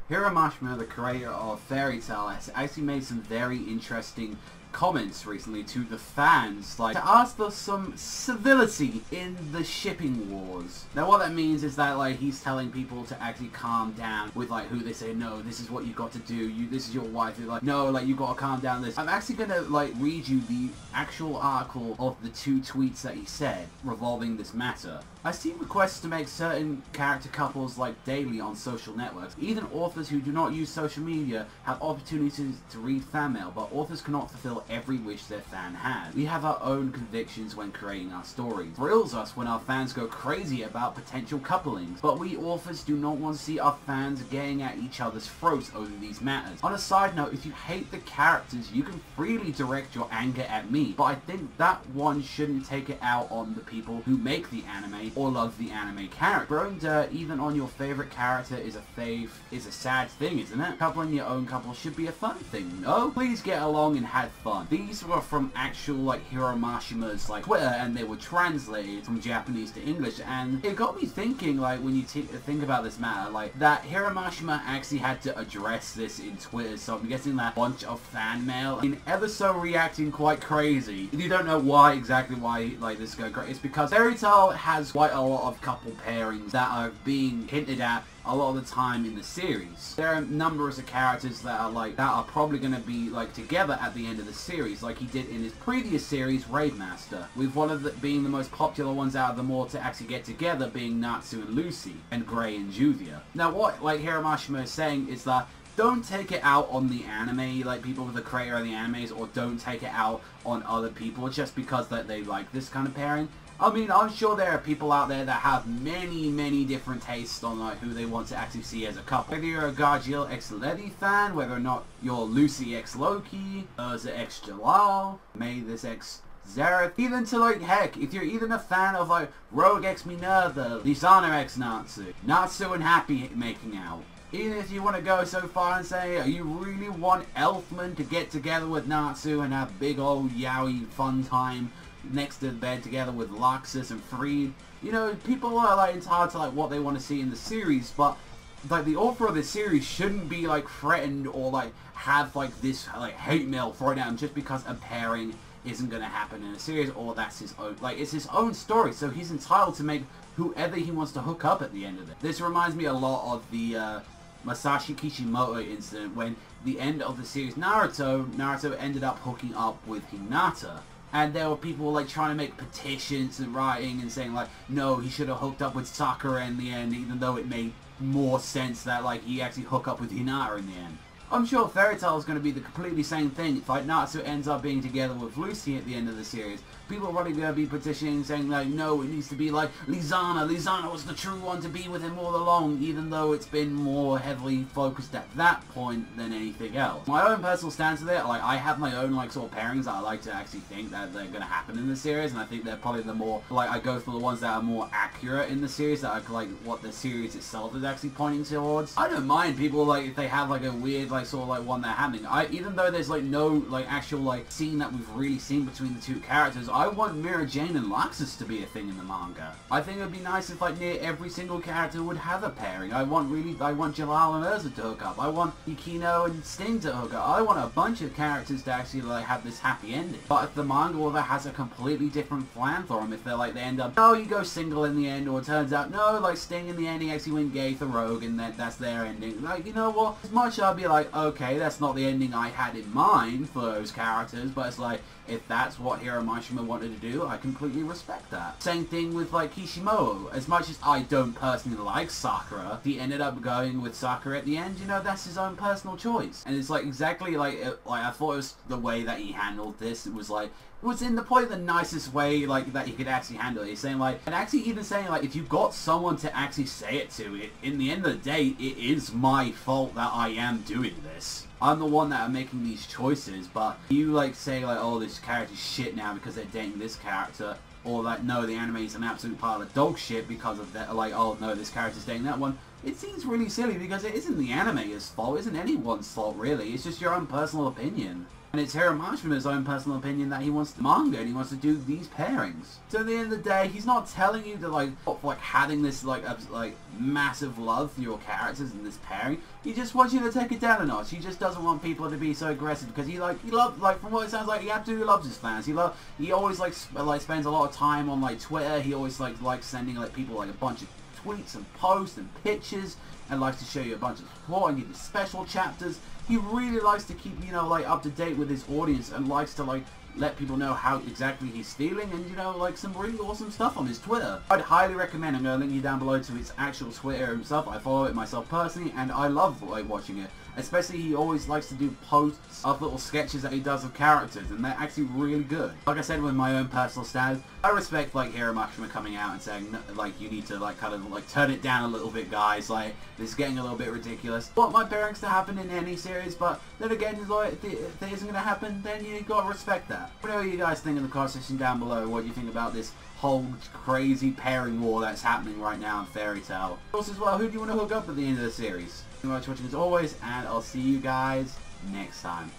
Hiro Mashima, the creator of Fairy Tail, has actually made some very interesting comments recently to the fans, like to ask for some civility in the shipping wars. Now what that means is that like he's telling people to actually calm down with like who they say, no, this is what you got to do, this is your wife. They're like, no, like you gotta calm down this. I'm actually gonna like read you the actual article of the 2 tweets that he said revolving this matter. I see requests to make certain character couples like daily on social networks. Even authors who do not use social media have opportunities to read fan mail, but authors cannot fulfill every wish their fan has. We have our own convictions when creating our stories. It thrills us when our fans go crazy about potential couplings, but we authors do not want to see our fans getting at each other's throats over these matters. On a side note, if you hate the characters, you can freely direct your anger at me, but I think that one shouldn't take it out on the people who make the anime or love the anime character. Throwing dirt even on your favorite character is a sad thing, isn't it? Coupling your own couple should be a fun thing, no? Please get along and have fun. These were from actual like Hiro Mashima's like Twitter, and they were translated from Japanese to English, and it got me thinking, like when you think about this matter, like that Hiro Mashima actually had to address this in Twitter, so I'm guessing that bunch of fan mail and ever so reacting quite crazy. If you don't know why like this is going crazy, it's because Fairy Tail has quite a lot of couple pairings that are being hinted at a lot of the time in the series. There are numbers of characters that are probably going to be like together at the end of the series, like he did in his previous series, Raid Master, with one of the being the most popular ones out of them all to actually get together being Natsu and Lucy, and Gray and Juvia. Now what like Hiro Mashima is saying is that don't take it out on the anime, like people with the creator of the animes, or don't take it out on other people just because that they like this kind of pairing. I mean, I'm sure there are people out there that have many different tastes on like who they want to actually see as a couple. Whether you're a Gargiel x Letty fan, whether or not you're Lucy x Loki, Urza x Jalal, May this x Zareth, even to like heck, if you're even a fan of like Rogue x Minerva, Lisana x Natsu, Natsu and Happy making out. Even if you want to go so far and say, you really want Elfman to get together with Natsu and have big old yaoi fun time next to the bed together with Luxus and Freed. You know, people are like entitled to like what they want to see in the series, but like the author of the series shouldn't be like threatened or like have like this like hate mail thrown at him just because a pairing isn't going to happen in a series, or that's his own, like it's his own story, so he's entitled to make whoever he wants to hook up at the end of it. This reminds me a lot of the Masashi Kishimoto incident when the end of the series Naruto ended up hooking up with Hinata. And there were people like trying to make petitions and writing and saying like, no, he should have hooked up with Sakura in the end, even though it made more sense that like he actually hook up with Hinata in the end. I'm sure Fairy Tail is going to be the completely same thing. If like Natsu ends up being together with Lucy at the end of the series, people are probably going to be petitioning saying like, no, it needs to be like Lisana. Lisana was the true one to be with him all along, even though it's been more heavily focused at that point than anything else. My own personal stance with it, like I have my own like sort of pairings that I like to actually think that they're going to happen in the series, and I think they're probably the more, like I go for the ones that are more accurate in the series, that are like what the series itself is actually pointing towards. I don't mind people like if they have like a weird like sort of like one that happening. Even though there's like no like actual like scene that we've really seen between the 2 characters, I want Mira Jane and Luxus to be a thing in the manga. I think it would be nice if like near every single character would have a pairing. I want Jalal and Urza to hook up. I want Yukino and Sting to hook up. I want a bunch of characters to actually like have this happy ending. But if the manga author has a completely different plan for them, if they're like they end up, no, you go single in the end, or it turns out no, like Sting in the end he actually went gay for Rogue, and that's their ending. Like, you know what? As much I'll be like, okay, that's not the ending I had in mind for those characters, but it's like, if that's what Hiro Mashima wanted to do, I completely respect that. Same thing with like Kishimoto. As much as I don't personally like Sakura, he ended up going with Sakura at the end, you know, that's his own personal choice. And it's like exactly like I thought it was the way that he handled this. It was like, it was in probably the nicest way like that he could actually handle it. He's saying like, and actually even saying like, if you've got someone to actually say it to, in the end of the day, it is my fault that I am doing this. I'm the one that are making these choices, but you like say like, oh, this character's shit now because they're dating this character, or like, no, the anime is an absolute pile of dog shit because of that, like, oh no, this character's dating that one. It seems really silly because it isn't the anime's fault, it isn't anyone's fault really, it's just your own personal opinion. And it's Hiro Mashima's own personal opinion that he wants the manga and he wants to do these pairings. So at the end of the day, he's not telling you to like having this like massive love for your characters in this pairing. He just wants you to take it down a notch. He just doesn't want people to be so aggressive because he loves, like, from what it sounds like, he absolutely loves his fans. He always spends a lot of time on like Twitter. He always likes sending like people like a bunch of tweets and posts and pictures, and likes to show you a bunch of support and give you special chapters. He really likes to keep, you know, like, up to date with his audience, and likes to like let people know how exactly he's feeling, and, you know, like, some really awesome stuff on his Twitter. I'd highly recommend, I'm going to link you down below to his actual Twitter himself. I follow it myself personally, and I love like watching it. Especially, he always likes to do posts of little sketches that he does of characters, and they're actually really good. Like I said, with my own personal stance, I respect like Hiro Mashima coming out and saying like, you need to like kind of like turn it down a little bit, guys. Like, this is getting a little bit ridiculous. I want my pairings to happen in any series, but then again, like, if it isn't going to happen, then you gotta respect that. What do you guys think in the comment section down below? What do you think about this whole crazy pairing war that's happening right now in Fairy Tail? Also, as well, who do you want to hook up at the end of the series? Thank you very much for watching as always, and I'll see you guys next time.